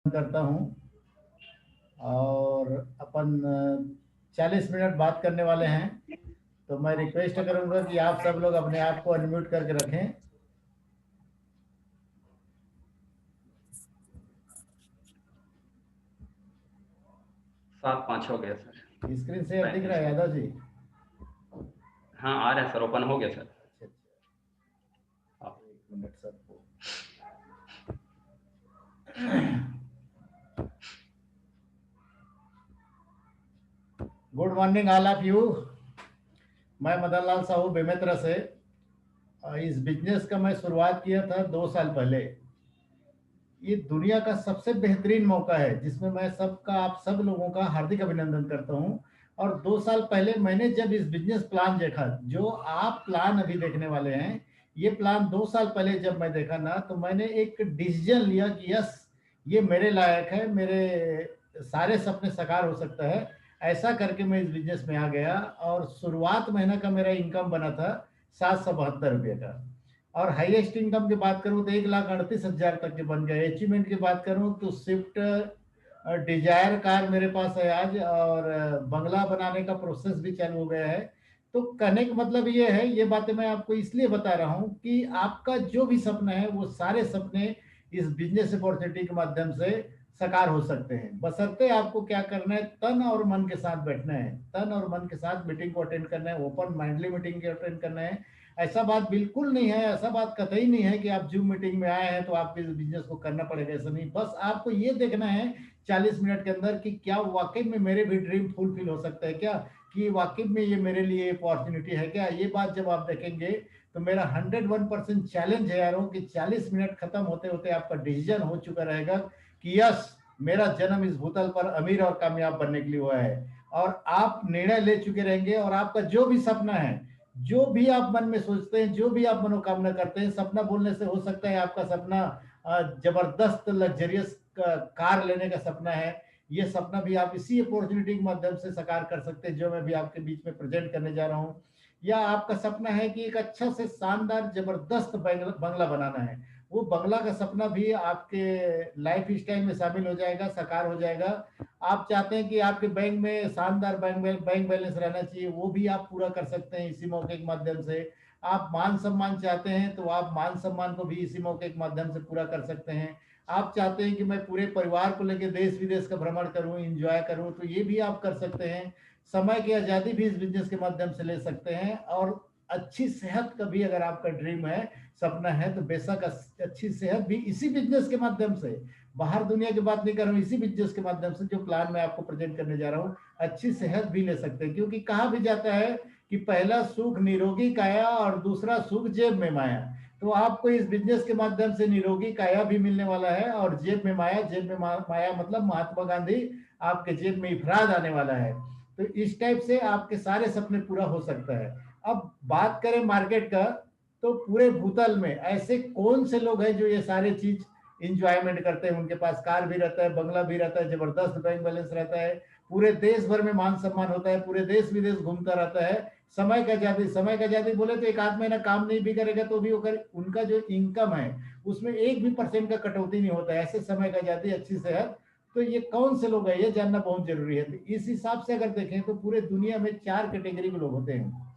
करता हूं और अपन 40 मिनट बात करने वाले हैं। तो मैं रिक्वेस्ट करूंगा कि आप सब लोग अपने आप को अनम्यूट करके रखें। 7-5 हो गया सर। स्क्रीन शेयर दिख रहा है 35। यादव जी? हाँ आ रहा है सर, ओपन हो गया सर। अच्छा अच्छा, हाँ। एक मिनट सबको। Good morning all of you. मैं मदन लाल साहू बेमेतरा से। इस बिजनेस का मैं शुरुआत किया था 2 साल पहले। ये दुनिया का सबसे बेहतरीन मौका है जिसमें मैं सबका आप सब लोगों का हार्दिक अभिनंदन करता हूं। और 2 साल पहले मैंने जब इस बिजनेस प्लान देखा, जो आप प्लान अभी देखने वाले हैं, ये प्लान 2 साल पहले जब मैं देखा ना, तो मैंने एक डिसीजन लिया कि यस, ये मेरे लायक है, मेरे सारे सपने साकार हो सकता है। ऐसा करके मैं इस बिजनेस में आ गया और शुरुआत महीना का मेरा इनकम बना था 772 रुपये का। और हाईएस्ट इनकम की बात करूं तो 1,38,000 तक के बन गए। अचीवमेंट की बात करूं तो स्विफ्ट डिजायर कार मेरे पास है आज, और बंगला बनाने का प्रोसेस भी चालू हो गया है। तो कहने का मतलब ये है, ये बातें मैं आपको इसलिए बता रहा हूं कि आपका जो भी सपना है वो सारे सपने इस बिजनेस अपॉर्चुनिटी के माध्यम से साकार हो सकते हैं। बशर्ते आपको क्या करना है, तन और मन के साथ बैठना है, तन और मन के साथ मीटिंग को अटेंड करना है, ओपन माइंडली मीटिंग को अटेंड करना है। ऐसा बात बिल्कुल नहीं है, ऐसा बात कतई नहीं है कि आप जूम मीटिंग में आए हैं तो आपको इस बिजनेस को करना पड़ेगा, ऐसा नहीं। बस आपको ये देखना है 40 मिनट के अंदर कि क्या वाकई में मेरे भी ड्रीम फुलफिल हो सकता है क्या, कि वाकई में ये मेरे लिए अपॉर्चुनिटी है क्या। ये बात जब आप देखेंगे तो मेरा 101% चैलेंज है यारों कि 40 मिनट खत्म होते होते आपका डिसीजन हो चुका रहेगा कि यस, मेरा जन्म इस भूतल पर अमीर और कामयाब बनने के लिए हुआ है। और आप निर्णय ले चुके रहेंगे और आपका जो भी सपना है, जो भी आप मन में सोचते हैं, जो भी आप मनोकामना करते हैं, सपना बोलने से हो सकता है आपका सपना जबरदस्त लग्जरियस कार लेने का सपना है। ये सपना भी आप इसी अपॉर्चुनिटी के माध्यम से साकार कर सकते हैं जो मैं भी आपके बीच में प्रेजेंट करने जा रहा हूँ। या आपका सपना है कि एक अच्छा से शानदार जबरदस्त बंगला बनाना है, वो बंगला का सपना भी आपके लाइफ स्टाइल में शामिल हो जाएगा, साकार हो जाएगा। आप चाहते हैं कि आपके बैंक में शानदार बैंक बैलेंस रहना चाहिए, वो भी आप पूरा कर सकते हैं इसी मौके के माध्यम से। आप मान सम्मान चाहते हैं तो आप मान सम्मान को भी इसी मौके के माध्यम से पूरा कर सकते हैं। आप चाहते हैं कि मैं पूरे परिवार को लेकर देश विदेश का भ्रमण करूं, एंजॉय करूं, तो ये भी आप कर सकते हैं। समय की आज़ादी भी इस बिजनेस के माध्यम से ले सकते हैं। और अच्छी सेहत का भी अगर आपका ड्रीम है, सपना है, तो बेशक अच्छी सेहत भी इसी बिजनेस के माध्यम से, बाहर दुनिया की बात नहीं कर रहा हूँ, इसी बिजनेस के माध्यम से जो प्लान मैं आपको प्रेजेंट करने जा रहा हूँ, अच्छी सेहत भी ले सकते हैं। क्योंकि कहा भी जाता है कि पहला सुख निरोगी काया और दूसरा सुख जेब में माया। तो आपको इस बिजनेस के माध्यम से निरोगी काया भी मिलने वाला है और जेब में माया। जेब में माया मतलब महात्मा गांधी आपके जेब में इफराद आने वाला है। तो इस टाइप से आपके सारे सपने पूरा हो सकता है। अब बात करें मार्केट का, तो पूरे भूतल में ऐसे कौन से लोग हैं जो ये सारे चीज इंजॉयमेंट करते हैं। उनके पास कार भी रहता है, बंगला भी रहता है, जबरदस्त बैंक बैलेंस रहता है, पूरे देश भर में मान सम्मान होता है, पूरे देश विदेश घूमता रहता है। समय का आजादी, समय का आजादी बोले तो एक आध महीना काम नहीं भी करेगा तो भी उनका जो इनकम है उसमें 1% का कटौती नहीं होता है। ऐसे समय का आजादी, अच्छी सेहत, तो ये कौन से लोग हैं ये जानना बहुत जरूरी है। तो इस हिसाब से अगर देखें तो पूरे दुनिया में 4 कैटेगरी के लोग होते हैं।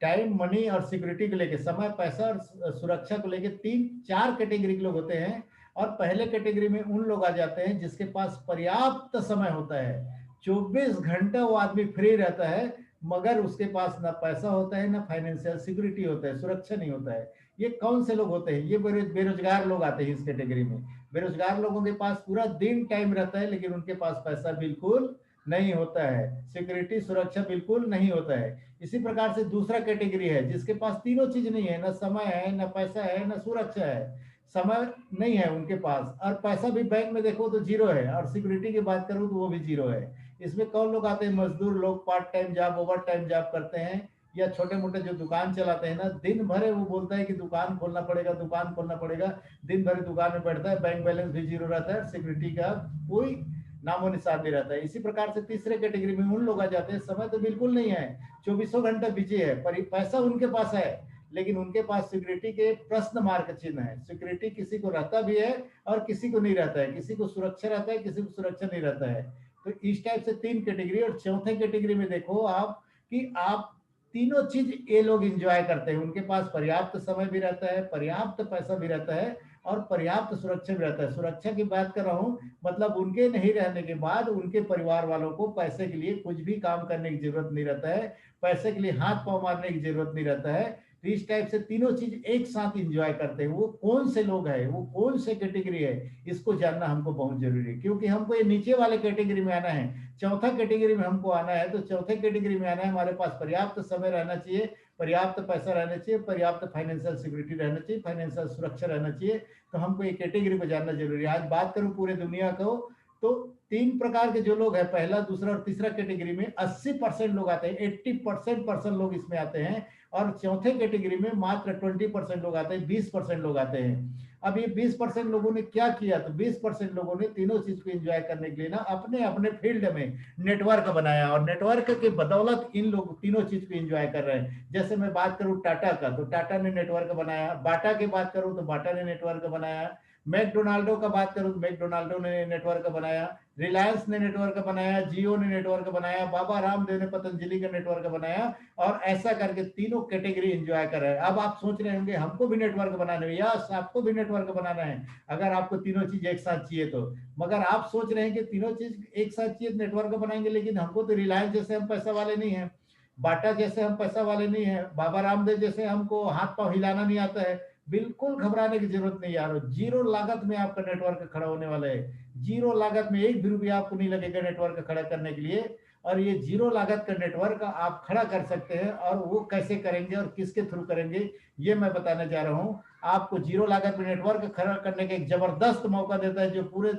टाइम, मनी और सिक्योरिटी को लेके, समय, पैसा और सुरक्षा को लेके 3-4 कैटेगरी के लोग होते हैं। और पहले कैटेगरी में उन लोग आ जाते हैं जिसके पास पर्याप्त समय होता है, 24 घंटा वो आदमी फ्री रहता है, मगर उसके पास ना पैसा होता है, ना फाइनेंशियल सिक्योरिटी होता है, सुरक्षा नहीं होता है। ये कौन से लोग होते हैं? ये बेरोजगार लोग आते हैं इस कैटेगरी में। बेरोजगार लोगों के पास पूरा दिन टाइम रहता है लेकिन उनके पास पैसा बिल्कुल नहीं होता है, सिक्योरिटी सुरक्षा बिल्कुल नहीं होता है। इसी प्रकार से दूसरा कैटेगरी है जिसके पास तीनों चीज नहीं है, ना समय है, ना पैसा है, ना सुरक्षा है। समय नहीं है उनके पास और पैसा भी बैंक में देखो तो जीरो है, और सिक्योरिटी की बात करूं तो वो भी जीरो है। इसमें कौन लोग आते हैं? मजदूर लोग, part time job, over time job करते हैं, या छोटे मोटे जो दुकान चलाते हैं ना, दिन भर वो बोलता है कि दुकान खोलना पड़ेगा, दुकान खोलना पड़ेगा, दिन भर दुकान में बैठता है, बैंक बैलेंस भी जीरो रहता है, सिक्योरिटी का कोई नामो निशान नहीं रहता है। इसी प्रकार से तीसरे कैटेगरी में उन लोग आ जाते हैं, समय तो बिल्कुल नहीं है, 24 घंटा बिजी है, पर पैसा उनके पास है लेकिन उनके पास सिक्योरिटी के प्रश्न मार्क चिन्ह है। सिक्योरिटी किसी को रहता भी है और किसी को नहीं रहता है, किसी को सुरक्षा रहता है, किसी को सुरक्षा नहीं रहता है। तो इस टाइप से 3 कैटेगरी। और चौथे कैटेगरी में देखो आप कि आप तीनों चीज ये लोग एंजॉय करते हैं। उनके पास पर्याप्त समय भी रहता है, पर्याप्त पैसा भी रहता है और पर्याप्त सुरक्षा भी रहता है। सुरक्षा की बात कर रहा हूँ, मतलब उनके नहीं रहने के बाद उनके परिवार वालों को पैसे के लिए कुछ भी काम करने की जरूरत नहीं रहता है, पैसे के लिए हाथ पांव मारने की जरूरत नहीं रहता है। तो इस टाइप से तीनों चीज एक साथ एंजॉय करते हैं। वो कौन से लोग हैं, वो कौन से कैटेगरी है, इसको जानना हमको बहुत जरूरी है, क्योंकि हमको ये नीचे वाले कैटेगरी में आना है। चौथा कैटेगरी में हमको आना है, तो चौथे कैटेगरी में आना है, हमारे पास पर्याप्त समय रहना चाहिए, पर्याप्त पैसा रहना चाहिए, पर्याप्त फाइनेंशियल सिक्योरिटी रहना चाहिए, फाइनेंशियल सुरक्षा रहना चाहिए। तो हमको ये कैटेगरी को जानना जरूरी है। आज बात करूं पूरे दुनिया को, तो 3 प्रकार के जो लोग हैं, पहला, दूसरा और तीसरा कैटेगरी में 80% लोग आते हैं, 80% पर्सन लोग इसमें आते हैं। और चौथे कैटेगरी में मात्र 20% लोग आते हैं, 20% लोग आते हैं। अब ये 20% लोगों ने क्या किया, तो 20% लोगों ने तीनों चीज को एंजॉय करने के लिए ना अपने अपने फील्ड में नेटवर्क बनाया, और नेटवर्क के बदौलत इन लोग तीनों चीज को एंजॉय कर रहे हैं। जैसे मैं बात करूं टाटा का, तो टाटा ने नेटवर्क बनाया। बाटा की बात करूं तो बाटा ने नेटवर्क बनाया। मैकडोनाल्डो का बात करूं तो मैकडोनाल्डो ने नेटवर्क बनाया। रिलायंस ने नेटवर्क बनाया, जियो ने नेटवर्क बनाया, बाबा रामदेव ने पतंजलि का नेटवर्क बनाया। और ऐसा करके तीनों कैटेगरी एंजॉय कर रहे हैं। अब आप सोच रहे होंगे हमको भी नेटवर्क बनाना है, यस आपको भी नेटवर्क बनाना है, अगर आपको तीनों चीज एक साथ चाहिए तो। मगर आप सोच रहे हैं कि तीनों चीज एक साथ चाहिए तो नेटवर्क बनाएंगे, लेकिन हमको तो रिलायंस जैसे हम पैसा वाले नहीं है, बाटा जैसे हम पैसा वाले नहीं है, बाबा रामदेव जैसे हमको हाथ पांव हिलाना नहीं आता है। बिल्कुल घबराने की जरूरत नहीं यार, जीरो लागत में आपका नेटवर्क खड़ा होने वाला है। जीरो लागत में एक भी रुपया आपको नहीं लगेगा नेटवर्क खड़ा करने के लिए। और ये जीरो लागत का नेटवर्क आप खड़ा कर सकते हैं, और वो कैसे करेंगे और किसके थ्रू करेंगे ये मैं बताने जा रहा हूँ। आपको जीरो लागत में नेटवर्क खड़ा करने का एक जबरदस्त मौका देता है, जो पूरे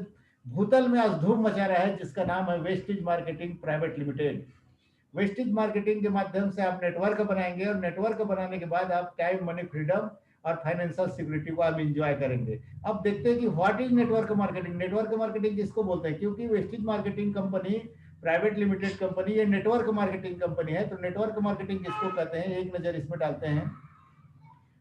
भूतल में आज धूम मचा रहा है, जिसका नाम है wastage marketing private limited. Wastage marketing के माध्यम से आप नेटवर्क बनाएंगे, और नेटवर्क बनाने के बाद आप टाइम, मनी, फ्रीडम और फाइनेंशियल सिक्योरिटी को आप इंजॉय करेंगे। अब देखते हैं कि what is network marketing. Network marketing किसको बोलते हैं, क्योंकि wastage marketing company private limited company ये नेटवर्क मार्केटिंग कंपनी है। तो नेटवर्क मार्केटिंग किसको कहते हैं, एक नजर इसमें डालते हैं।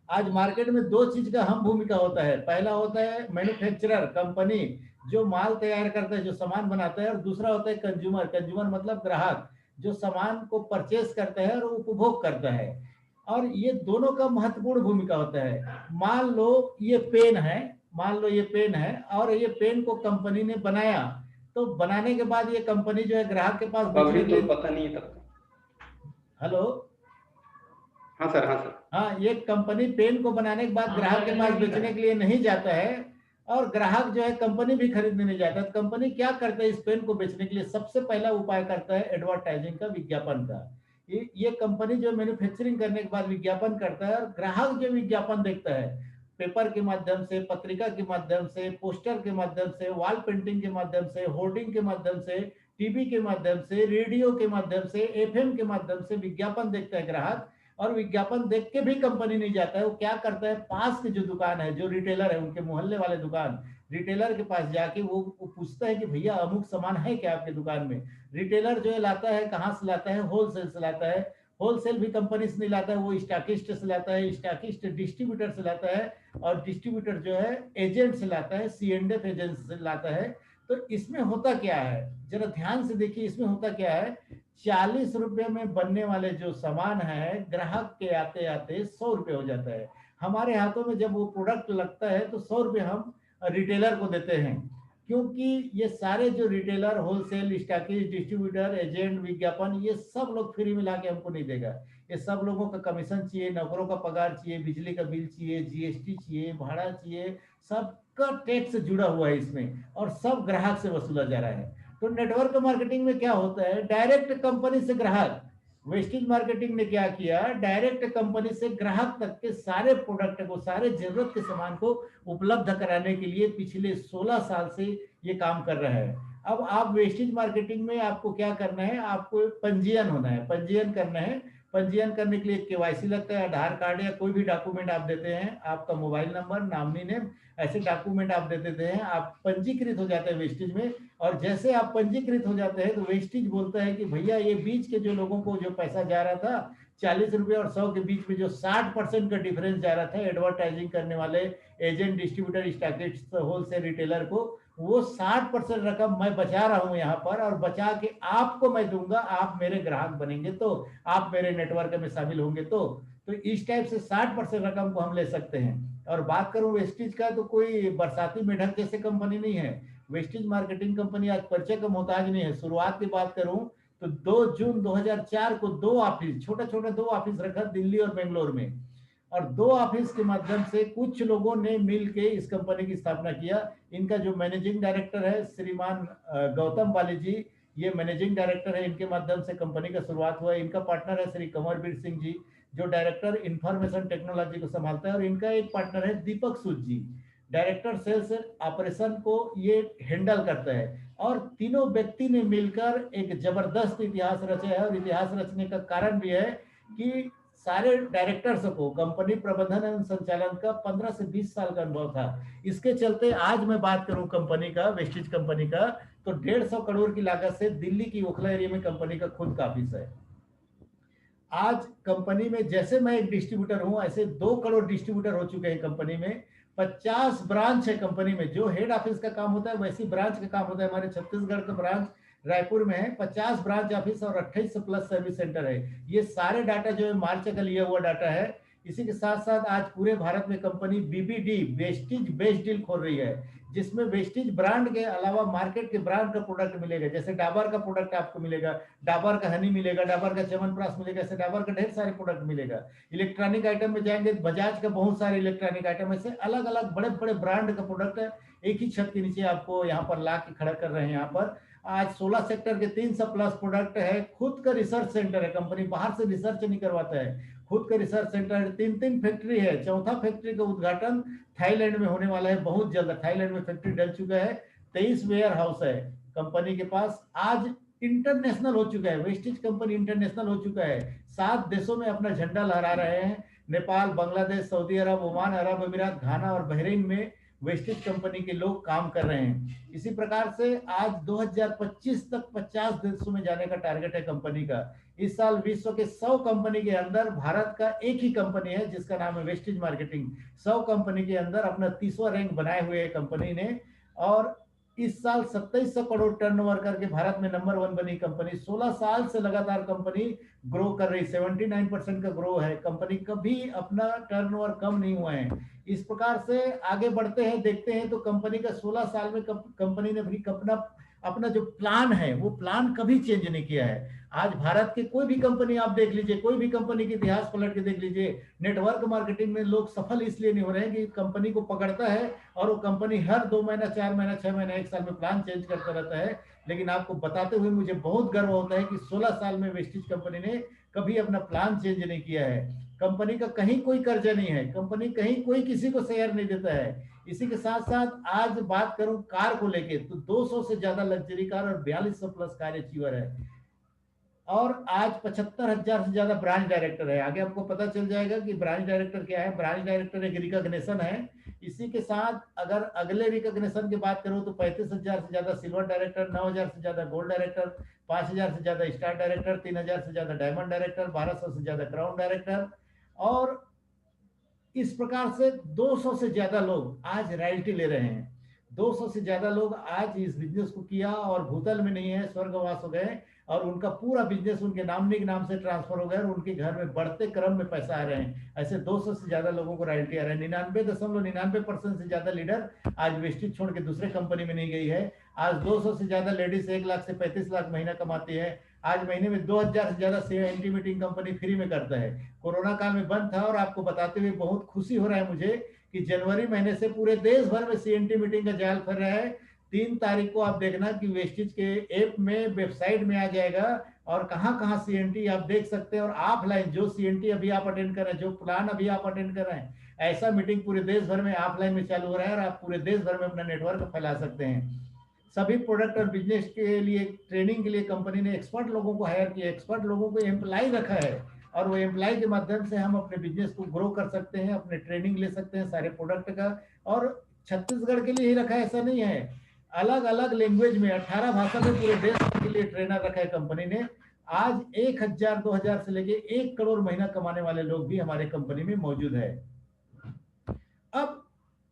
आज मार्केट में 2 चीज का अहम भूमिका होता है। पहला होता है मैन्युफैक्चरर कंपनी, जो माल तैयार करता है, जो सामान बनाता है। और दूसरा होता है कंज्यूमर। कंज्यूमर मतलब ग्राहक, जो सामान को परचेस करता है और उपभोग करता है। और ये दोनों का महत्वपूर्ण भूमिका होता है। मान लो ये पेन है, मान लो ये पेन है, और ये पेन को कंपनी ने बनाया। तो बनाने के बाद ये कंपनी जो है ग्राहक के पास अभी बेचने के तो लिए। पता नहीं तब। हेलो। हाँ सर, हाँ सर। हाँ, ये कंपनी पेन को बनाने के बाद ग्राहक के पास बेचने के लिए नहीं जाता है, और ग्राहक जो है कंपनी भी खरीदने नहीं जाता। तो कंपनी क्या करता है, इस पेन को बेचने के लिए सबसे पहला उपाय करता है एडवर्टाइजिंग का, विज्ञापन का। ये कंपनी जो मैन्युफैक्चरिंग करने के बाद विज्ञापन करता है, और ग्राहक जो विज्ञापन देखता है पेपर के माध्यम से, पत्रिका के माध्यम से, पोस्टर के माध्यम से, वॉल पेंटिंग के माध्यम से, होर्डिंग के माध्यम से, टीवी के माध्यम से, रेडियो के माध्यम से, एफएम के माध्यम से विज्ञापन देखता है ग्राहक। और विज्ञापन देख के भी कंपनी नहीं जाता है, वो क्या करता है, पास की जो दुकान है, जो रिटेलर है, उनके मोहल्ले वाले दुकान, रिटेलर के पास जाके वो पूछता है कि भैया अमुक सामान है क्या आपके दुकान में। रिटेलर जो है लाता है, कहाँ से लाता है, होलसेल से लाता है। होलसेल भी कंपनी से नहीं लाता है, वो स्टॉकिस्ट से लाता है, स्टॉकिस्ट डिस्ट्रीब्यूटर से लाता है, और डिस्ट्रीब्यूटर जो है एजेंट से लाता है, C&F एजेंट से लाता है। तो इसमें होता क्या है, जरा ध्यान से देखिए, इसमें होता क्या है। 40 रुपए में बनने वाले जो सामान है, ग्राहक के आते आते 100 रुपए हो जाता है। हमारे हाथों में जब वो प्रोडक्ट लगता है तो 100 रुपए हम रिटेलर को देते हैं, क्योंकि ये सारे जो retailer, wholesale, stockist, distributor, agent, विज्ञापन, ये सब लोग फ्री में लाके हमको नहीं देगा। ये सब लोगों का कमीशन चाहिए, नौकरों का पगार चाहिए, बिजली का बिल चाहिए, GST चाहिए, भाड़ा चाहिए, सबका टैक्स जुड़ा हुआ है इसमें, और सब ग्राहक से वसूला जा रहा है। तो नेटवर्क मार्केटिंग में क्या होता है, डायरेक्ट कंपनी से ग्राहक। वेस्टेज मार्केटिंग ने क्या किया, डायरेक्ट कंपनी से ग्राहक तक के सारे प्रोडक्ट को, सारे जरूरत के सामान को उपलब्ध कराने के लिए पिछले 16 साल से ये काम कर रहा है। अब आप वेस्टेज मार्केटिंग में आपको क्या करना है, आपको पंजीयन होना है, पंजीयन करना है। पंजीयन करने के लिए KYC लगता है, आधार कार्ड या कोई भी डॉक्यूमेंट आप देते हैं, आपका मोबाइल नंबर, नामनी नेम, ऐसे डॉक्यूमेंट आप दे देते हैं, आप पंजीकृत हो जाते हैं वेस्टेज में। और जैसे आप पंजीकृत हो जाते हैं तो वेस्टेज बोलता है कि भैया ये बीच के जो लोगों को जो पैसा जा रहा था, ₹40 और 100 के बीच में जो 60% का डिफरेंस जा रहा था एडवर्टाइजिंग करने वाले agent, distributor, stockist, wholesale retailer को, वो 60% रकम मैं बचा रहा हूं यहाँ पर, और बचा के आपको मैं दूंगा, आप मेरे ग्राहक बनेंगे तो, आप मेरे नेटवर्क में शामिल होंगे तो इस टाइप से 60% रकम को हम ले सकते हैं। और बात करूं वेस्टिज का, तो कोई बरसाती मेढक जैसे कंपनी नहीं है। वेस्टिज मार्केटिंग कंपनी आज परिचय का मोहताज नहीं है। शुरुआत की बात करूं तो 2 जून 2004 को 2 ऑफिस, छोटे छोटे 2 ऑफिस रखा दिल्ली और बेंगलोर में, और 2 ऑफिस के माध्यम से कुछ लोगों ने मिल के इस कंपनी की स्थापना किया। इनका जो मैनेजिंग डायरेक्टर है श्रीमान गौतम बाली जी, ये मैनेजिंग डायरेक्टर है, इनके माध्यम से कंपनी का शुरुआत हुआ है। इनका पार्टनर है श्री कंवरवीर सिंह जी, जो डायरेक्टर इंफॉर्मेशन टेक्नोलॉजी को संभालता है, और इनका एक पार्टनर है दीपक सूद जी, डायरेक्टर सेल्स ऑपरेशन को ये हैंडल करता है। और तीनों व्यक्ति ने मिलकर एक जबरदस्त इतिहास रचा है, और इतिहास रचने का कारण भी है कि सारे डायरेक्टर्स को कंपनी प्रबंधन एवं संचालन का 15 से 20 साल का अनुभव था। इसके चलते आज मैं बात करूं कंपनी का, वेस्टिज कंपनी का, तो 150 करोड़ की लागत से दिल्ली की ओखला एरिया में कंपनी का खुद का ऑफिस है। आज कंपनी में जैसे मैं एक डिस्ट्रीब्यूटर हूं, ऐसे 2 करोड़ डिस्ट्रीब्यूटर हो चुके हैं कंपनी में। 50 ब्रांच है कंपनी में। जो हेड ऑफिस का काम होता है वैसी ब्रांच का काम होता है। हमारे छत्तीसगढ़ का ब्रांच रायपुर में है। 50 ब्रांच ऑफिस और 28 प्लस सर्विस सेंटर है। ये सारे डाटा जो है मार्च का लिया हुआ डाटा है। इसी के साथ साथ आज पूरे भारत में company BBD, Vestige based deal खोल रही है, जिसमें वेस्टिज ब्रांड के अलावा मार्केट के ब्रांड का प्रोडक्ट मिलेगा। जैसे डाबर का प्रोडक्ट आपको मिलेगा, डाबर का हनी मिलेगा, डाबर का च्यवनप्राश मिलेगा, ऐसे डाबर का ढेर सारे प्रोडक्ट मिलेगा। इलेक्ट्रॉनिक आइटम में जाएंगे, बजाज का बहुत सारे इलेक्ट्रॉनिक आइटम, ऐसे अलग अलग बड़े बड़े ब्रांड का प्रोडक्ट है, एक ही छत के नीचे आपको यहाँ पर ला के खड़ा कर रहे हैं। यहाँ पर आज 16 सेक्टर के 300 प्लस प्रोडक्ट है। खुद का रिसर्च सेंटर है, कंपनी बाहर से रिसर्च नहीं करवाता है, खुद का रिसर्च सेंटर है। 3 फैक्ट्री है। चौथा फैक्ट्री का उद्घाटन थाईलैंड में होने वाला है बहुत जल्द। थाईलैंड में फैक्ट्री डल चुका है। 23 वेयर हाउस है कंपनी के पास। आज इंटरनेशनल हो चुका है, वेस्टिज कंपनी इंटरनेशनल हो चुका है। 7 देशों में अपना झंडा लहरा रहे हैं। नेपाल, बांग्लादेश, सऊदी अरब, ओमान, अरब अमीरात, घाना और बहरीन में वेस्टिज कंपनी के लोग काम कर रहे हैं। इसी प्रकार से आज 2025 तक 50 देशों में जाने का टारगेट है कंपनी का। इस साल विश्व के 100 कंपनी के अंदर भारत का एक ही कंपनी है जिसका नाम है वेस्टिज मार्केटिंग। 100 कंपनी के अंदर अपना 30वां रैंक बनाए हुए है कंपनी ने। और इस साल 2700 करोड़ टर्नओवर करके भारत में नंबर 1 बनी कंपनी। 16 साल से लगातार कंपनी ग्रो कर रही, 79% का ग्रो है कंपनी। कभी अपना टर्नओवर कम नहीं हुआ है। इस प्रकार से आगे बढ़ते हैं, देखते हैं तो कंपनी का 16 साल में कंपनी ने भी अपना जो प्लान है वो प्लान कभी चेंज नहीं किया है। आज भारत के कोई भी कंपनी आप देख लीजिए, कोई भी कंपनी के इतिहास पलट के देख लीजिए, नेटवर्क मार्केटिंग में लोग सफल इसलिए नहीं हो रहे हैं कि कंपनी को पकड़ता है और वो कंपनी हर 2 महीना, 4 महीना, 6 महीना, 1 साल में प्लान चेंज करता रहता है। लेकिन आपको बताते हुए मुझे बहुत गर्व होता है कि 16 साल में वेस्टिज कंपनी ने कभी अपना प्लान चेंज नहीं किया है। कंपनी का कहीं कोई कर्जा नहीं है, कंपनी कहीं कोई किसी को शेयर नहीं देता है। इसी के साथ साथ आज बात करूं कार को लेके, तो 200 से ज्यादा लग्जरी कार और 4200 प्लस कार अचीवर है। और आज 75,000 से ज्यादा ब्रांच डायरेक्टर है। आगे आपको पता चल जाएगा कि ब्रांच डायरेक्टर क्या है। ब्रांच डायरेक्टर एक रिकॉग्निशन है। इसी के साथ अगर अगले रिकॉग्निशन की बात करूं तो 35,000 से ज्यादा सिल्वर डायरेक्टर, 9,000 से ज्यादा गोल्ड डायरेक्टर, 5,000 से ज्यादा स्टार डायरेक्टर, 3,000 से ज्यादा डायमंड डायरेक्टर, 1,200 से ज्यादा क्राउन डायरेक्टर। और इस प्रकार से 200 से ज्यादा लोग आज रॉयल्टी ले रहे हैं। 200 से ज्यादा लोग आज इस बिजनेस को किया और भूतल में नहीं है, स्वर्गवास हो गए और उनका पूरा बिजनेस उनके नामनी के नाम से ट्रांसफर हो गया और उनके घर में बढ़ते क्रम में पैसा आ रहे हैं। ऐसे 200 से ज्यादा लोगों को रॉयल्टी आ रहा है। 99.99% से ज्यादा लीडर आज वेस्टिज छोड़ के दूसरे कंपनी में नहीं गई है। आज 200 से ज्यादा लेडीज 1 लाख से 35 लाख महीना कमाती है। आज महीने में 2,000 से ज्यादा सीएनटी मीटिंग कंपनी फ्री में करता है। कोरोना काल में बंद था और आपको बताते हुए बहुत खुशी हो रहा है मुझे कि जनवरी महीने से पूरे देश भर में सीएनटी मीटिंग का जाल फैल रहा है। 3 तारीख को आप देखना कि वेस्टिज के ऐप में, वेबसाइट में आ जाएगा और कहां कहां सीएनटी आप देख सकते हैं। और ऑफलाइन जो सीएनटी अभी आप अटेंड कर रहे हैं, जो प्लान अभी आप अटेंड कर रहे हैं, ऐसा मीटिंग पूरे देश भर में ऑफलाइन में चालू हो रहा है और आप पूरे देश भर में अपना नेटवर्क फैला सकते हैं। सभी प्रोडक्ट और बिजनेस के लिए ट्रेनिंग के लिए कंपनी ने एक्सपर्ट लोगों को हायर किया, एक्सपर्ट लोगों को एम्प्लॉय रखा है और वो एम्प्लॉय के माध्यम से हम अपने बिजनेस को ग्रो कर सकते हैं, अपने ट्रेनिंग ले सकते हैं सारे प्रोडक्ट का। और छत्तीसगढ़ के लिए ही रखा है ऐसा नहीं है, अलग अलग लैंग्वेज में 18 भाषा में पूरे देश के लिए ट्रेनर रखा है कंपनी ने। आज 1,000 2,000 से लेके 1 करोड़ महीना कमाने वाले लोग भी हमारे कंपनी में मौजूद है। अब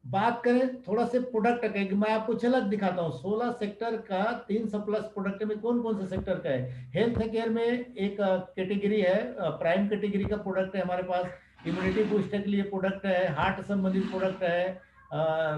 बात करें थोड़ा से प्रोडक्ट का, मैं आपको झलक दिखाता हूँ 16 सेक्टर का 300 प्लस प्रोडक्ट में कौन कौन से सेक्टर का है। हेल्थ केयर में एक कैटेगरी है, प्राइम कैटेगरी का प्रोडक्ट है हमारे पास। इम्यूनिटी बूस्टर के लिए प्रोडक्ट है, हार्ट संबंधित प्रोडक्ट है,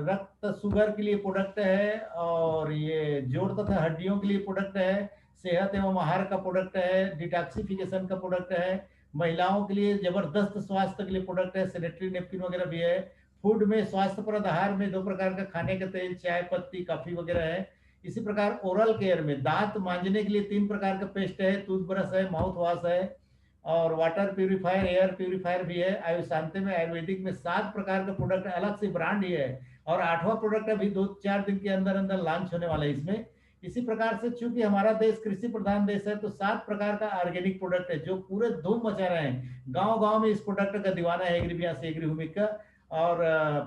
रक्त शुगर के लिए प्रोडक्ट है, और ये जोड़ तथा हड्डियों के लिए प्रोडक्ट है, सेहत एवं आहार का प्रोडक्ट है, डिटॉक्सिफिकेशन का प्रोडक्ट है, महिलाओं के लिए जबरदस्त स्वास्थ्य के लिए प्रोडक्ट है, सैनिटरी नेपकिन वगैरह भी है। फूड में स्वास्थ्यप्रद आहार में 2 प्रकार का खाने का तेल, चाय पत्ती, कॉफी वगैरह है। इसी प्रकार ओरल केयर में दांत मांजने के लिए 3 प्रकार का पेस्ट है, टूथब्रश है, माउथ वॉश है, और वाटर प्यूरिफायर, एयर प्यूरिफायर भी है। आयुषांति में आयुर्वेदिक में 7 प्रकार का प्रोडक्ट अलग से ब्रांड ही है, और 8वां प्रोडक्ट अभी 2-4 दिन के अंदर अंदर लॉन्च होने वाला है इसमें। इसी प्रकार से चूंकि हमारा देश कृषि प्रधान देश है, तो 7 प्रकार का ऑर्गेनिक प्रोडक्ट है जो पूरे धूम मचा रहे हैं। गांव गांव में इस प्रोडक्ट का दीवाना है एग्रीबिया से एग्रीहुमिक का। और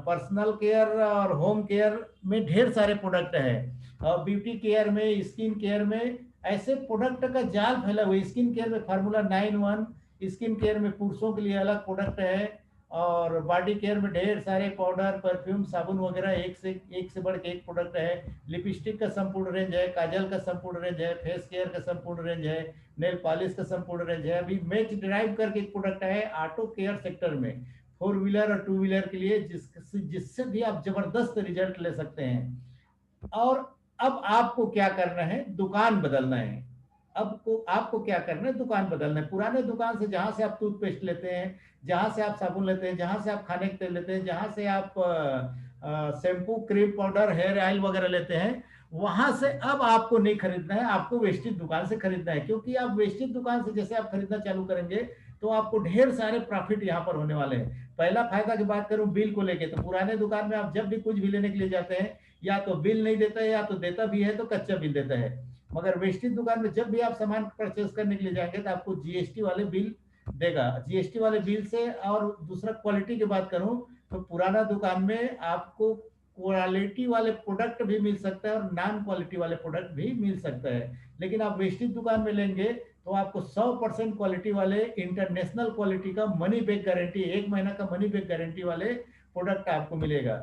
पर्सनल केयर और होम केयर में ढेर सारे प्रोडक्ट है, और ब्यूटी केयर में, स्किन केयर में ऐसे प्रोडक्ट का जाल फैला हुआ है। स्किन केयर में फार्मूला 9-1, स्किन केयर में पुरुषों के लिए अलग प्रोडक्ट है, और बॉडी केयर में ढेर सारे पाउडर, परफ्यूम, साबुन वगैरह एक से बढ़ के एक प्रोडक्ट है। लिपस्टिक का संपूर्ण रेंज है, काजल का संपूर्ण रेंज है, फेस केयर का संपूर्ण रेंज है, नेल पॉलिश का संपूर्ण रेंज है। अभी मैच ड्राइव करके एक प्रोडक्ट है ऑटो केयर सेक्टर में, 4 व्हीलर और 2 व्हीलर के लिए, जिससे भी आप जबरदस्त रिजल्ट ले सकते हैं। और अब आपको क्या करना है, दुकान बदलना है। आपको क्या करना है, दुकान बदलना है। पुराने दुकान से जहां से आप टूथपेस्ट लेते हैं, जहां से आप साबुन लेते हैं, जहां से आप खाने के तेल लेते हैं, जहां से आप shampoo, cream powder, hair oil वगैरह लेते हैं, वहां से अब आपको नहीं खरीदना है, आपको वेस्टेज दुकान से खरीदना है। क्योंकि आप वेस्टेज दुकान से जैसे आप खरीदना चालू करेंगे तो आपको ढेर सारे प्रॉफिट यहाँ पर होने वाले हैं। पहला फायदा की बात करूं बिल को लेके, तो पुराने दुकान में आप जब भी कुछ भी लेने के लिए जाते हैं, या तो बिल नहीं देता है, या तो देता भी है तो कच्चा बिल देता है। मगर वेस्टेज दुकान में जब भी आप सामान परचेज करने के लिए जाएंगे तो आपको जीएसटी वाले बिल देगा। जीएसटी वाले बिल से, और दूसरा क्वालिटी की बात करूं तो पुराना दुकान में आपको क्वालिटी वाले प्रोडक्ट भी मिल सकता है और नॉन क्वालिटी वाले प्रोडक्ट भी मिल सकता है। लेकिन आप वेस्टेज दुकान में लेंगे तो आपको 100% क्वालिटी वाले, इंटरनेशनल क्वालिटी का मनी बैक गारंटी, 1 महीना का मनी बैक गारंटी वाले प्रोडक्ट आपको मिलेगा।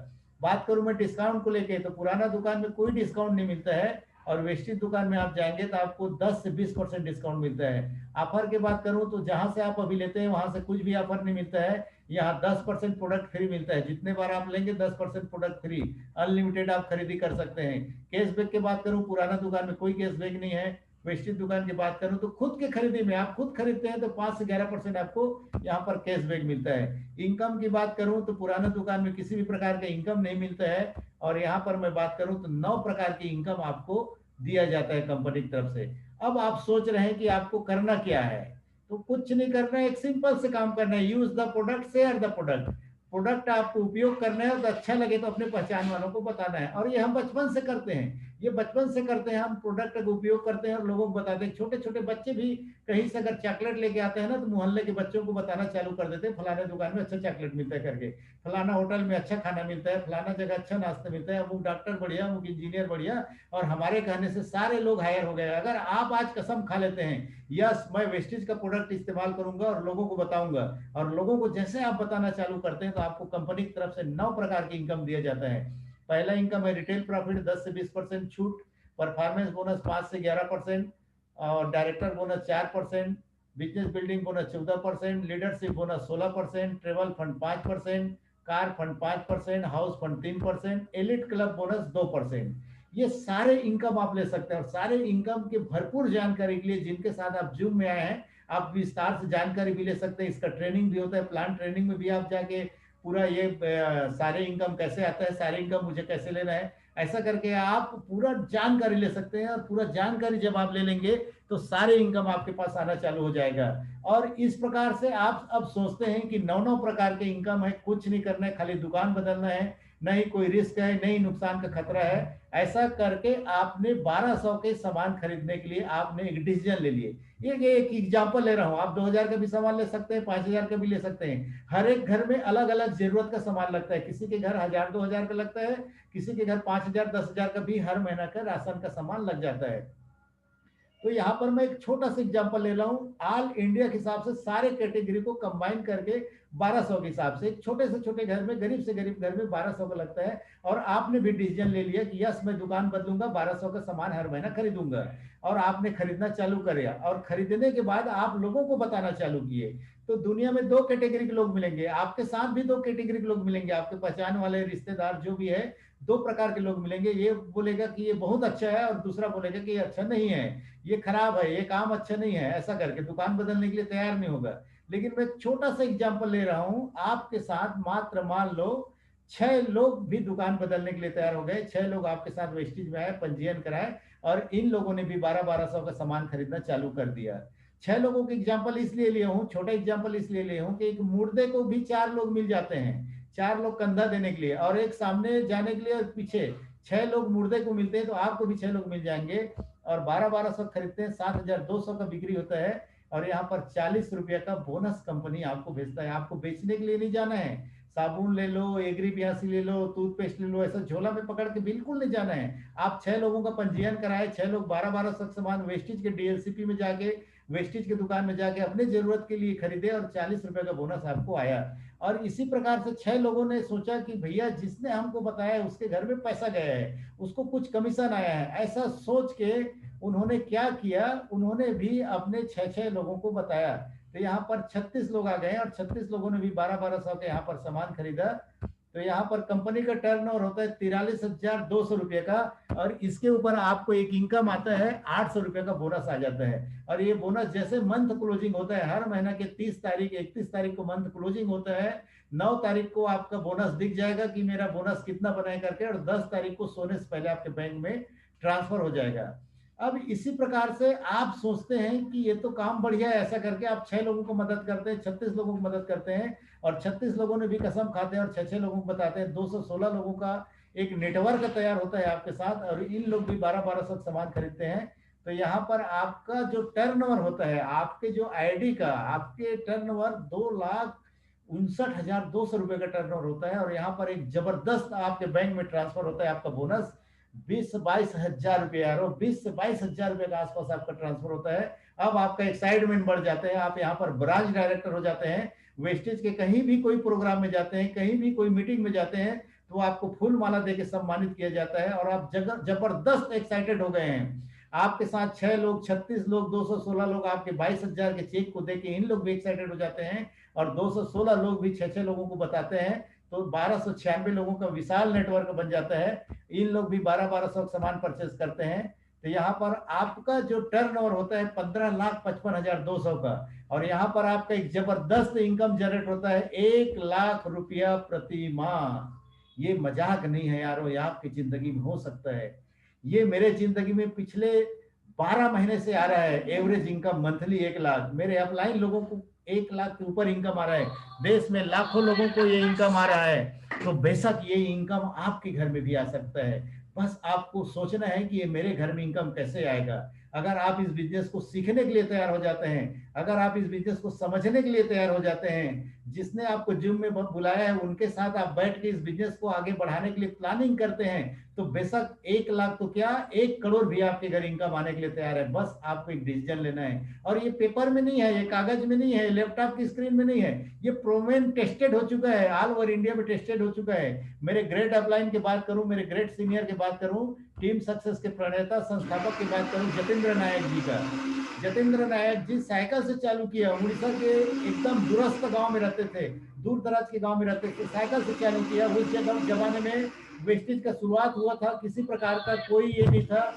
बात करूं मैं डिस्काउंट को लेके, तो पुराना दुकान में कोई डिस्काउंट नहीं मिलता है, और वेस्टेज दुकान में आप जाएंगे तो आपको 10 से 20% डिस्काउंट मिलता है। ऑफर की बात करूं तो जहां से आप अभी लेते हैं वहां से कुछ भी ऑफर नहीं मिलता है। यहाँ 10% प्रोडक्ट फ्री मिलता है, जितने बार आप लेंगे 10% प्रोडक्ट फ्री, अनलिमिटेड आप खरीदी कर सकते हैं। कैशबैक की बात करूं, पुराना दुकान में कोई कैशबैक नहीं है। वेस्टेज दुकान की बात करूं तो खुद के खरीदी में, आप खुद खरीदते हैं तो 5 से 11% आपको यहाँ पर कैशबैक मिलता है। इनकम की बात करूं तो पुराने दुकान में किसी भी प्रकार का इनकम नहीं मिलता है, और यहाँ पर मैं बात करूं तो 9 प्रकार की इनकम आपको दिया जाता है कंपनी की तरफ से। अब आप सोच रहे हैं कि आपको करना क्या है, तो कुछ नहीं करना है, एक सिंपल से काम करना है। Use the product, share the product. Product आपको उपयोग करना है, तो अच्छा लगे तो अपने पहचान वालों को बताना है। और ये हम बचपन से करते हैं, ये बचपन से करते हैं, हम प्रोडक्ट का उपयोग करते हैं और लोगों को बताते हैं। छोटे छोटे बच्चे भी कहीं से अगर चॉकलेट लेके आते हैं ना, तो मोहल्ले के बच्चों को बताना चालू कर देते हैं, फलाने दुकान में अच्छा चॉकलेट मिलता है करके, फलाना होटल में अच्छा खाना मिलता है, फलाना जगह अच्छा नाश्ता मिलता है, अमुक डॉक्टर बढ़िया, अमुक इंजीनियर बढ़िया। और हमारे कहने से सारे लोग हायर हो गए। अगर आप आज कसम खा लेते हैं, यस मैं वेस्टेज का प्रोडक्ट इस्तेमाल करूंगा और लोगों को बताऊंगा, और लोगों को जैसे आप बताना चालू करते हैं तो आपको कंपनी की तरफ से 9 प्रकार की इनकम दिया जाता है। पहला इनकम है रिटेल प्रॉफिट 10 से 20% छूट, परफॉर्मेंस बोनस 5 से 11%, और director bonus 4%, business building bonus 14%, leadership bonus 16%, travel fund 5%, car fund 5%, house fund 3%, elite club bonus 2%। ये सारे इनकम आप ले सकते हैं, और सारे इनकम के भरपूर जानकारी के लिए जिनके साथ आप जूम में आए हैं, आप विस्तार से जानकारी भी ले सकते हैं। इसका ट्रेनिंग भी होता है, प्लान ट्रेनिंग में भी आप जाके पूरा ये सारे इनकम कैसे आता है, सारे इनकम मुझे कैसे लेना है, ऐसा करके आप पूरा जानकारी ले सकते हैं। और पूरा जानकारी जब आप ले लेंगे तो सारे इनकम आपके पास आना चालू हो जाएगा। और इस प्रकार से आप अब सोचते हैं कि 9 प्रकार के इनकम है, कुछ नहीं करना है, खाली दुकान बदलना है, नहीं कोई रिस्क है, नहीं नुकसान का खतरा है। ऐसा करके आपने 1200 के सामान खरीदने के लिए आपने एक डिसीजन ले लिए। ये एक एग्जांपल ले रहा हूं, आप 2000 का भी सामान ले सकते हैं, 5000 का भी ले सकते हैं। हर एक घर में अलग अलग जरूरत का सामान लगता है, किसी के घर 1000-2000 का लगता है, किसी के घर 5000-10,000 का भी हर महीना का राशन का सामान लग जाता है। तो यहाँ पर मैं एक छोटा सा एग्जांपल ले रहा हूँ, ऑल इंडिया के हिसाब से सारे कैटेगरी को कंबाइन करके 1200 के हिसाब से, एक छोटे से छोटे घर में, गरीब से गरीब घर में 1200 का लगता है। और आपने भी डिसीजन ले लिया कि यस मैं दुकान बदलूंगा, 1200 का सामान हर महीना खरीदूंगा, और आपने खरीदना चालू किया, और खरीदने के बाद आप लोगों को बताना चालू किए। तो दुनिया में दो कैटेगरी के लोग मिलेंगे, आपके साथ भी दो कैटेगरी के लोग मिलेंगे, आपके पहचान वाले रिश्तेदार जो भी है, दो प्रकार के लोग मिलेंगे। ये बोलेगा कि ये बहुत अच्छा है, और दूसरा बोलेगा कि ये अच्छा नहीं है, ये खराब है, ये काम अच्छा नहीं है, ऐसा करके दुकान बदलने के लिए तैयार नहीं होगा। लेकिन मैं एक छोटा सा एग्जांपल ले रहा हूं, आपके साथ मात्र मान लो 6 लोग भी दुकान बदलने के लिए तैयार हो गए, 6 लोग आपके साथ वेस्टिज में आए, पंजीयन कराए, और इन लोगों ने भी 1200 का सामान खरीदना चालू कर दिया। 6 लोगों के एग्जाम्पल इसलिए लिए हूँ, छोटा एग्जाम्पल इसलिए लिए हूँ कि एक मुर्दे को भी 4 लोग मिल जाते हैं, 4 लोग कंधा देने के लिए, और एक सामने जाने के लिए, और पीछे 6 लोग मुर्दे को मिलते हैं, तो आपको भी 6 लोग मिल जाएंगे। और 1200 खरीदते हैं, 7200 का बिक्री होता है, और यहाँ पर 40 रुपया का बोनस कंपनी आपको भेजता है। आपको बेचने के लिए नहीं जाना है, साबुन ले लो, एग्री पियासी ले लो, टूथपेस्ट ले लो, ऐसा झोला में पकड़ के बिल्कुल नहीं जाना है। आप 6 लोगों का पंजीयन कराए, 6 लोग 1200 सामान वेस्टिज के डीएलसीपी में जाके, वेस्टिज की दुकान में जाके अपने जरूरत के लिए खरीदे, और 40 रुपए का बोनस आपको आया। और इसी प्रकार से 6 लोगों ने सोचा कि भैया जिसने हमको बताया उसके घर में पैसा गया है, उसको कुछ कमीशन आया है, ऐसा सोच के उन्होंने क्या किया, उन्होंने भी अपने 6 लोगों को बताया। तो यहाँ पर 36 लोग आ गए, और 36 लोगों ने भी 1200 के यहाँ पर सामान खरीदा। तो यहाँ पर कंपनी का टर्नओवर होता है 43,200 रुपये का, और इसके ऊपर आपको एक इनकम आता है 800 रुपये का बोनस आ जाता है। और ये बोनस जैसे मंथ क्लोजिंग होता है, हर महीना के 30 तारीख 31 तारीख को मंथ क्लोजिंग होता है, 9 तारीख को आपका बोनस दिख जाएगा कि मेरा बोनस कितना बना है करके, और 10 तारीख को सोने से पहले आपके बैंक में ट्रांसफर हो जाएगा। अब इसी प्रकार से आप सोचते हैं कि ये तो काम बढ़िया है, ऐसा करके आप 6 लोगों को मदद करते हैं, 36 लोगों को मदद करते हैं, और 36 लोगों ने भी कसम खाते हैं, और 6 लोगों को बताते हैं, 216 लोगों का एक नेटवर्क तैयार होता है आपके साथ, और इन लोग भी 1200 सामान खरीदते हैं। तो यहाँ पर आपका जो टर्नओवर होता है, आपके जो आईडी का, आपके टर्नओवर 2,59,200 रुपए का टर्नओवर होता है, और यहाँ पर एक जबरदस्त आपके बैंक में ट्रांसफर होता है आपका बोनस 20 से 22 हजार रुपये, यारो 20 से 22 हजार रुपये के आसपास आपका ट्रांसफर होता है। अब आपका एक्साइटमेंट बढ़ जाते हैं, आप यहाँ पर ब्रांच डायरेक्टर हो जाते हैं, वेस्टेज के कहीं भी कोई प्रोग्राम में जाते हैं, कहीं भी कोई मीटिंग में जाते हैं, तो आपको फूल माला देके सम्मानित किया जाता है, और आप जबरदस्त एक्साइटेड हो गए हैं। आपके साथ 6 लोग, 36 लोग, 216 लोग आपके 22 हजार के चेक को देके इन लोग भी एक्साइटेड हो जाते हैं, और 216 लोग भी 6 लोगों को बताते हैं, तो 1296 लोगों का विशाल नेटवर्क बन जाता है। इन लोग भी 1200 सामान परचेज करते हैं। तो यहाँ पर आपका जो टर्नओवर होता है 15,55,200 का, और यहाँ पर आपका एक जबरदस्त इनकम जनरेट होता है 1,00,000 रुपया प्रति माह। ये मजाक नहीं है यारो, ये आपकी जिंदगी में हो सकता है। ये मेरे जिंदगी में पिछले 12 महीने से आ रहा है, एवरेज इनकम मंथली 1,00,000। मेरे अपलाइन लोगों को 1,00,000 के ऊपर इनकम आ रहा है, देश में लाखों लोगों को ये इनकम आ रहा है। तो बेशक ये इनकम आपके घर में भी आ सकता है, बस आपको सोचना है कि ये मेरे घर में इनकम कैसे आएगा। अगर आप इस बिजनेस को सीखने के लिए तैयार हो जाते हैं, अगर आप इस बिजनेस को समझने के लिए तैयार हो जाते हैं, जिसने आपको जिम में बुलाया है उनके साथ आप बैठ के इस बिजनेस को आगे बढ़ाने के लिए प्लानिंग करते हैं, तो बेशक 1,00,000 तो क्या 1 करोड़ भी आपके घर इनकम आने के लिए तैयार है। बस आपको एक डिसीजन लेना है, और ये पेपर में नहीं है, ये कागज में नहीं है, लैपटॉप की स्क्रीन में नहीं है, ये प्रोवन टेस्टेड हो चुका है, ऑल ओवर इंडिया में टेस्टेड हो चुका है। मेरे ग्रेट अपलाइन की बात करूं, मेरे ग्रेट सीनियर की बात करूं, टीम सक्सेस के प्रणेता संस्थापक की बात करूं, जतेंद्र नायक जी का। जतेंद्र नायक जी साइकिल से चालू किया, उड़ीसा के एकदम दूरस्थ गांव में रहते थे, दूर दराज के गांव में रहते थे, साइकिल से चालू किया। उस जमाने में वेस्टेज का शुरुआत हुआ था, किसी प्रकार का कोई ये नहीं था,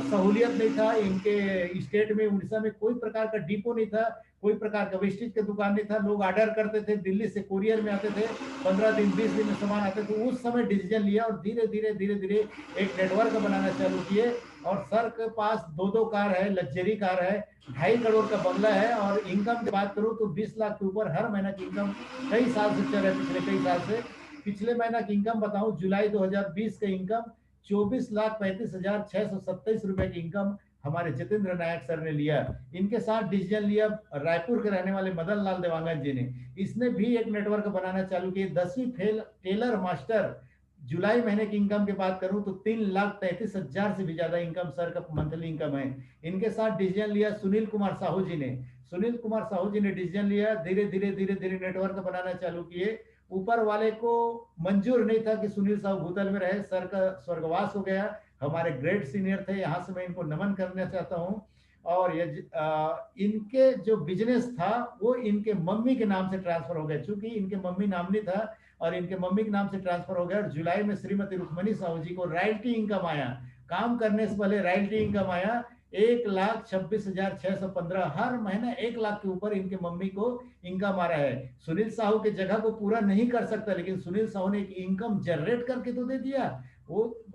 सहूलियत नहीं था इनके स्टेट में, उड़ीसा में कोई प्रकार का डिपो नहीं था, कोई प्रकार का वेस्टेज का दुकान नहीं था। लोग ऑर्डर करते थे, दिल्ली से कुरियर में आते थे, 15 दिन 20 दिन में सामान आते थे। उस समय डिसीजन लिया, और धीरे धीरे धीरे धीरे एक नेटवर्क बनाना चालू किए। और सर के पास 2 कार है, लग्जरी कार है, 2.5 करोड़ का बंगला है, और इनकम की बात करूं तो 20 लाख के ऊपर हर महीना की इनकम कई साल से चल रहा है, पिछले कई साल से। पिछले महीना की इनकम बताऊं, जुलाई 2020 का इनकम 24,35,627 रुपए की इनकम हमारे जतेंद्र नायक सर ने लिया। इनके साथ डिसीजन लिया रायपुर के रहने वाले मदन लाल देवांगन जी ने। इसने भी एक नेटवर्क बनाना चालू किया, 10वीं फेल टेलर मास्टर जुलाई महीने की इनकम की बात करूं तो 3,33,000 से भी ज्यादा इनकम सर का मंथली इनकम है। इनके साथ डिसीजन लिया सुनील कुमार साहू जी ने। सुनील कुमार साहू जी ने डिसीजन लिया, धीरे धीरे धीरे धीरे नेटवर्क बनाना चालू किए। ऊपर वाले को मंजूर नहीं था कि सुनील साहू भूतल में रहे, सर का स्वर्गवास हो गया। हमारे ग्रेट सीनियर थे, यहाँ से मैं इनको नमन करना चाहता हूँ। और ये इनके जो बिजनेस था वो इनके मम्मी के नाम से ट्रांसफर हो गया, चूंकि इनके मम्मी नामनी था और इनके मम्मी के नाम से ट्रांसफर हो गया। और जुलाई में श्रीमती रुक्मणी साहू जी को रॉयल्टी इनकम आया, काम करने से पहले रॉयल्टी इनकम आया 1,26,615। हर महीना 1 लाख के ऊपर इनके मम्मी को इनकम आ रहा है। सुनील साहू की जगह को पूरा नहीं कर सकता, लेकिन सुनील साहू ने एक इनकम जनरेट करके तो दे दिया, वो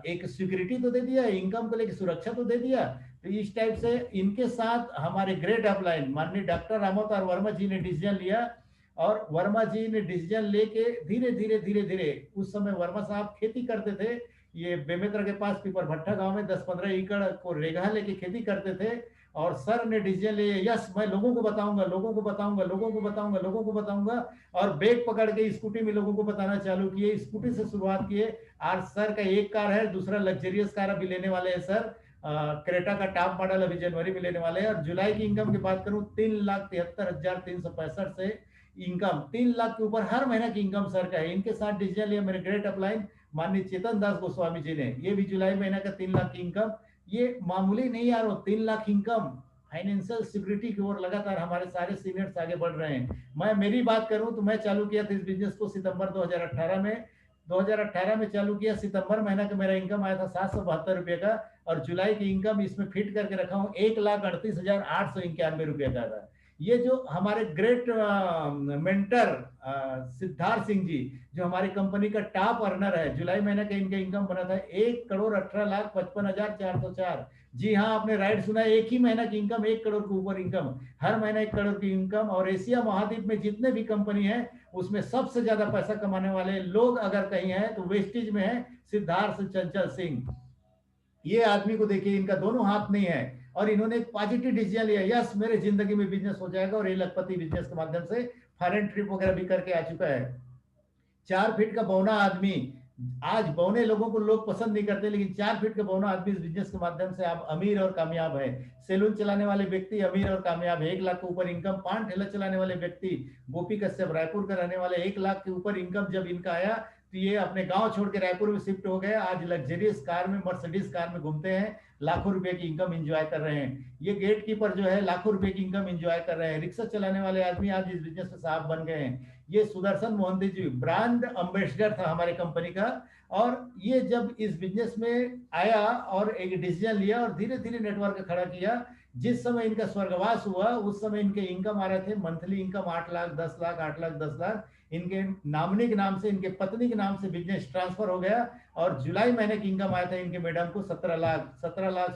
एक सिक्योरिटी तो दे दिया, इनकम को लेकर सुरक्षा तो दे दिया। तो इस टाइप से इनके साथ हमारे ग्रेट अपलाइन माननीय डॉक्टर रामोतार वर्मा जी ने डिसीजन लिया। और वर्मा जी ने डिसीजन लेके धीरे धीरे धीरे धीरे, उस समय वर्मा साहब खेती करते थे, ये बेमेतरा के पास पीपर भट्टा गांव में 10-15 एकड़ को रेगा लेके खेती करते थे। और सर ने डिसीजन लिया, यस मैं लोगों को बताऊंगा, लोगों को बताऊंगा, लोगों को बताऊंगा, लोगों को बताऊंगा। और बैग पकड़ के स्कूटी में लोगों को बताना चालू किए, स्कूटी से शुरुआत किए। आज सर का एक कार है, दूसरा लग्जरियस कार अभी लेने वाले हैं सर, क्रेटा का टॉप मॉडल अभी जनवरी में लेने वाले हैं। और जुलाई की इनकम की बात करूं 3,73,365 से इनकम 3 लाख के ऊपर हर महीने की इनकम सर का है। इनके साथ डिसीजन लिया मेरे ग्रेट अपलाइन माननीय चेतन दास गोस्वामी जी ने, ये भी जुलाई महीने का 3 लाख की इनकम। ये मामूली नहीं यार, 3 लाख इनकम फाइनेंशियल सिक्योरिटी की ओर लगातार हमारे सारे सीनियर्स आगे बढ़ रहे हैं। मैं मेरी बात करूं तो मैं चालू किया था इस बिजनेस को सितंबर 2018 में। 2018 में चालू किया, सितंबर महीना का मेरा इनकम आया था 772 रुपए का। और जुलाई की इनकम इसमें फिट करके रखा हूँ 1,38,891 का था। ये जो हमारे ग्रेट मेंटर सिद्धार्थ सिंह जी, जो हमारी कंपनी का टॉप अर्नर है, जुलाई महीने का इनका इनकम बना था 1,18,55,404। जी हाँ, आपने राइट सुना, एक ही महीना की इनकम 1 करोड़ के ऊपर इनकम, हर महीना 1 करोड़ की इनकम। और एशिया महाद्वीप में जितने भी कंपनी है उसमें सबसे ज्यादा पैसा कमाने वाले लोग अगर कहीं हैं तो वेस्टिज में है सिद्धार्थ चंचल सिंह। ये आदमी को देखिए, इनका दोनों हाथ नहीं है और इन्होंने एक पॉजिटिव डिसीजन लिया, यस मेरे जिंदगी में बिजनेस हो जाएगा। और ये लखपति बिजनेस के माध्यम से फॉरेन ट्रिप वगैरह भी करके आ चुका है। 4 फीट का बौना आदमी, आज बौने लोगों को लोग पसंद नहीं करते, लेकिन 4 फीट का बौना आदमी इस बिजनेस के माध्यम से आप अमीर और कामयाब है। सैलून चलाने वाले व्यक्ति अमीर और कामयाब है, 1 लाख के ऊपर इनकम। पान ठेला चलाने वाले व्यक्ति गोपी कश्यप रायपुर का रहने वाले, 1 लाख के ऊपर इनकम जब इनका आया तो ये अपने गांव छोड़ के रायपुर में शिफ्ट हो गए। आज लग्जरियस कार में, मर्सिडीज कार में घूमते हैं, लाखों रुपए की इनकम एंजॉय कर रहे हैं। ये गेट कीपर जो है लाखों रुपए की इनकम एंजॉय कर रहे हैं। रिक्शा चलाने वाले आदमी आज इस बिजनेस में साहब बन गए हैं। ये सुदर्शन मोहंती जी ब्रांड अम्बेसडर था हमारे कंपनी का। और ये जब इस बिजनेस में आया और एक डिसीजन लिया और धीरे धीरे नेटवर्क खड़ा किया, जिस समय इनका स्वर्गवास हुआ उस समय इनके इनकम आ रहे थे मंथली इनकम 8 लाख 10 लाख 8 लाख 10 लाख। इनके नामनी के नाम से, इनके पत्नी के नाम से बिजनेस ट्रांसफर हो गया। और जुलाई महीने की इनकम आया था इनके मैडम को 17 लाख 16 लाख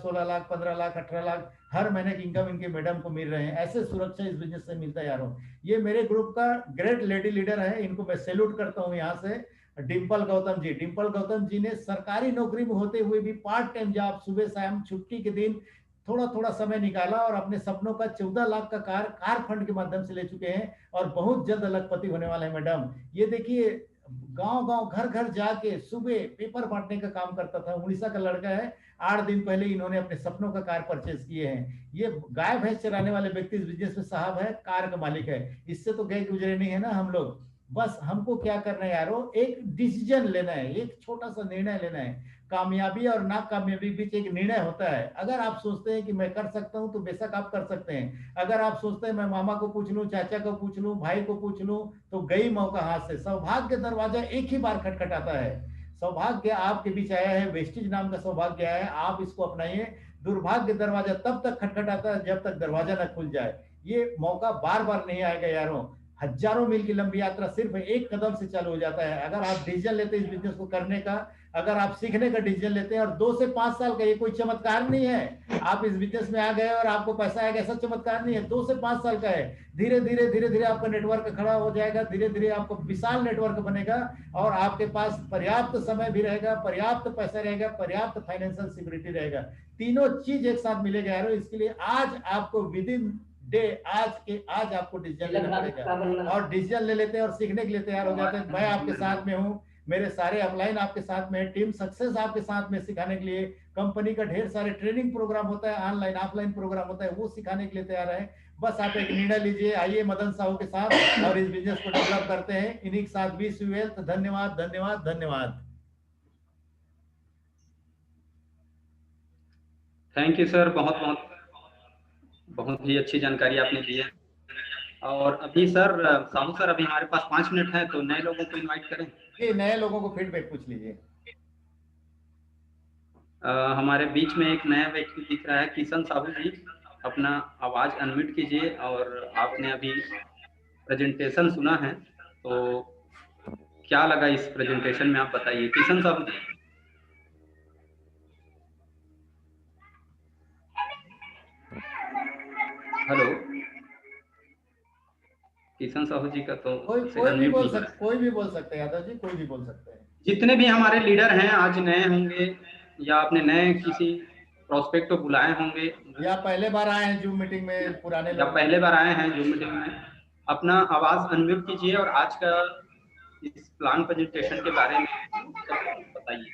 15 लाख 18 लाख हर महीने की इनकम इनके मैडम को मिल रहे हैं। ऐसे सुरक्षा इस बिजनेस से मिलता है यारों। ये मेरे ग्रुप का ग्रेट लेडी लीडर है, इनको मैं सैल्यूट करता हूँ यहाँ से, डिम्पल गौतम जी। डिम्पल गौतम जी ने सरकारी नौकरी में होते हुए भी पार्ट टाइम जॉब, सुबह शाम छुट्टी के दिन थोड़ा थोड़ा समय निकाला और अपने सपनों का 14 लाख का कार फंड के माध्यम से ले चुके हैं और बहुत जल्द लखपति होने वाले हैं मैडम। ये देखिए, गांव गांव घर घर जाके सुबह पेपर बांटने का काम करता था, उड़ीसा का लड़का है। 8 दिन पहले इन्होंने अपने सपनों का कार परचेज किए हैं। ये गाय भैंस चराने वाले व्यक्ति इस बिजनेस में साहब है, कार का मालिक है। इससे तो गए गुजरे नहीं है ना हम लोग। बस हमको क्या करना है यारो, एक डिसीजन लेना है, एक छोटा सा निर्णय लेना है। कामयाबी और नाकामयाबी के बीच एक निर्णय होता है। अगर आप सोचते हैं कि मैं कर सकता हूं तो बेशक आप कर सकते हैं। अगर आप सोचते हैं मैं मामा को पूछ लूं, चाचा को पूछ लूं, भाई को पूछ लूं, तो गई मौका हाथ से। सौभाग्य दरवाजा एक ही बार खटखटाता है। सौभाग्य आपके बीच आया है, वेस्टिज नाम का सौभाग्य आया है, आप इसको अपनाइए। दुर्भाग्य दरवाजा तब तक खटखटाता है जब तक दरवाजा न खुल जाए। ये मौका बार बार नहीं आएगा यारों। हजारों मील की लंबी यात्रा सिर्फ एक कदम से चालू हो जाता है। अगर आप डिसीजन लेते हैं इस बिजनेस को करने का, अगर आप सीखने का डिसीजन लेते हैं, और 2 से 5 साल का ये कोई चमत्कार नहीं है। आप इस बिजनेस में आ गए और आपको पैसा आएगा, ऐसा चमत्कार नहीं है। 2 से 5 साल का है। धीरे धीरे धीरे धीरे आपका नेटवर्क खड़ा हो जाएगा, धीरे धीरे आपको विशाल नेटवर्क बनेगा और आपके पास पर्याप्त समय भी रहेगा, पर्याप्त पैसा रहेगा, पर्याप्त फाइनेंशियल सिक्योरिटी रहेगा। तीनों चीज एक साथ मिलेगा यारो। इसके लिए आज आपको विद इन डे, आज आपको डिसीजन लेना पड़ेगा। और डिसीजन ले लेते हैं और सीखने के लिए तैयार हो जाते हैं। मैं आपके साथ में हूँ। मेरे सारे अपलाइन आपके साथ में, टीम सक्सेस आपके साथ में सिखाने के लिए, कंपनी का ढेर सारे ट्रेनिंग प्रोग्राम होता है, ऑनलाइन ऑफलाइन प्रोग्राम होता है, वो सिखाने के लिए तैयार है। बस आप एक निर्णय लीजिए, आइए मदन साहू के साथ और इस बिजनेस को डेवलप करते हैं। इन्हीं के साथ विश यू वेल्थ। धन्यवाद धन्यवाद धन्यवाद। थैंक यू सर, बहुत बहुत बहुत ही अच्छी जानकारी आपने दी है। और अभी सर साहू सर, अभी हमारे पास 5 मिनट हैं, तो नए लोगों को इनवाइट करें। ये नए लोगों को फीडबैक पूछ लीजिए। हमारे बीच में एक नया व्यक्ति दिख रहा है, किशन साहू जी। अपना आवाज अनम्यूट कीजिए। और आपने अभी प्रेजेंटेशन सुना है, तो क्या लगा इस प्रेजेंटेशन में, आप बताइए किशन साहू जी। हेलो, किशन साहू जी का तो कोई शायद अनम्यूट नहीं हो रहा है। कोई भी बोल सकते हैं यादव जी, कोई भी बोल सकते हैं। जितने भी हमारे लीडर हैं आज नए होंगे, या आपने नए किसी प्रोस्पेक्ट को बुलाए होंगे, या पहले बार आए हैं जूम मीटिंग में, पुराने या लोग। पहले बार आए हैं जूम मीटिंग में, अपना आवाज अनम्यूट कीजिए और आज का इस प्लान प्रेजेंटेशन के बारे में बताइए।